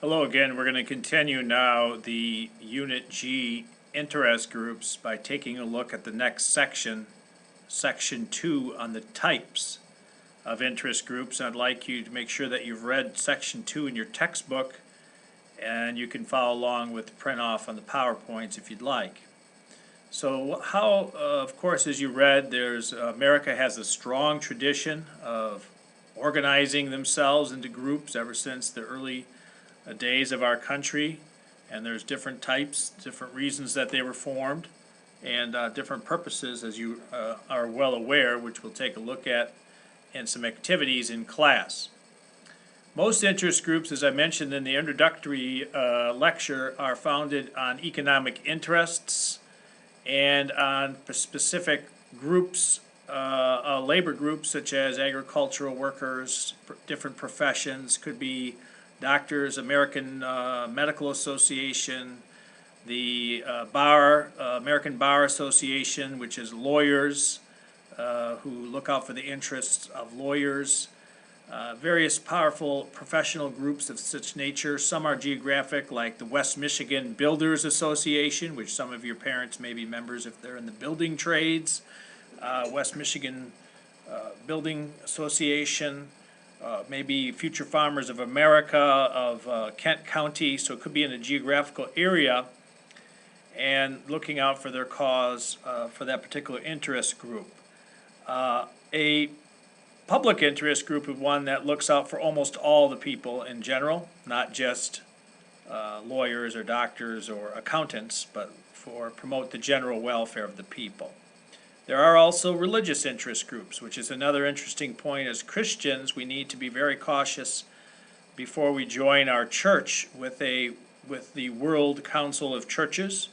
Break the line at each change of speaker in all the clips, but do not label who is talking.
Hello again. We're going to continue now the Unit G interest groups by taking a look at the next section, Section 2, on the types of interest groups. I'd like you to make sure that you've read Section 2 in your textbook, and you can follow along with the print off on the PowerPoints if you'd like. So of course, as you read, America has a strong tradition of organizing themselves into groups ever since the early days of our country, and there's different types, different reasons that they were formed, and different purposes, as you are well aware, which we'll take a look at in some activities in class. Most interest groups, as I mentioned in the introductory lecture, are founded on economic interests and on specific groups, labor groups such as agricultural workers, different professions, could be doctors, American Medical Association, the American Bar Association, which is lawyers who look out for the interests of lawyers, various powerful professional groups of such nature. Some are geographic, like the West Michigan Builders Association, which some of your parents may be members if they're in the building trades. West Michigan Building Association, maybe Future Farmers of America of Kent County, so it could be in a geographical area, and looking out for their cause for that particular interest group. A public interest group is one that looks out for almost all the people in general, not just lawyers or doctors or accountants, but promote the general welfare of the people. There are also religious interest groups, which is another interesting point. As Christians, we need to be very cautious before we join our church with the World Council of Churches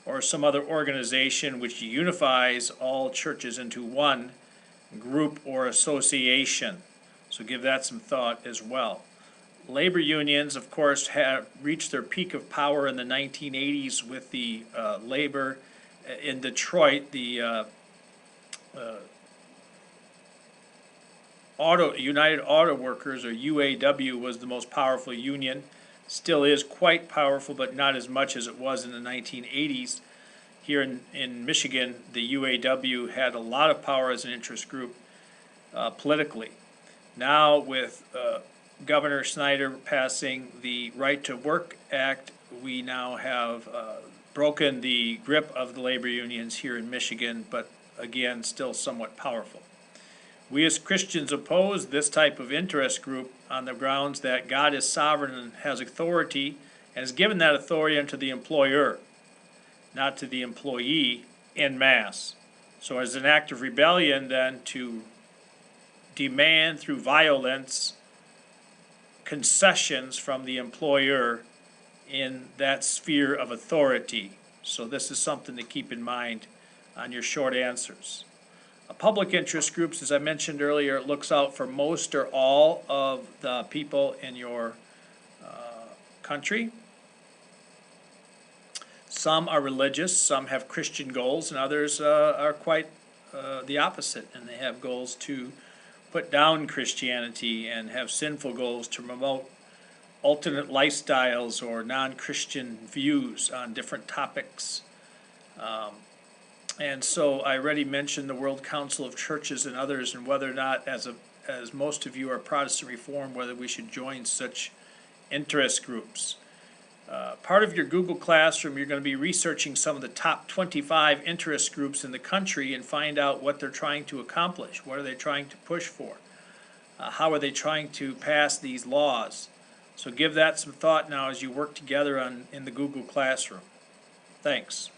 or some other organization which unifies all churches into one group or association. So give that some thought as well. Labor unions, of course, have reached their peak of power in the 1980s with the labor in Detroit, the United Auto Workers, or UAW, was the most powerful union. Still is quite powerful, but not as much as it was in the 1980s. Here in Michigan, the UAW had a lot of power as an interest group politically. Now, with Governor Snyder passing the Right to Work Act, we now have broken the grip of the labor unions here in Michigan, but again, still somewhat powerful. We as Christians oppose this type of interest group on the grounds that God is sovereign and has authority, and has given that authority unto the employer, not to the employee en masse. So as an act of rebellion, then, to demand through violence concessions from the employer in that sphere of authority. So this is something to keep in mind on your short answers. Public interest groups, as I mentioned earlier, looks out for most or all of the people in your country. Some are religious, some have Christian goals, and others are quite the opposite, and they have goals to put down Christianity and have sinful goals to promote alternate lifestyles or non-Christian views on different topics. And so I already mentioned the World Council of Churches and others, and whether or not, as most of you are Protestant Reformed, whether we should join such interest groups. Part of your Google Classroom, you're going to be researching some of the top 25 interest groups in the country and find out what they're trying to accomplish. What are they trying to push for? How are they trying to pass these laws? So give that some thought now as you work together in the Google Classroom. Thanks.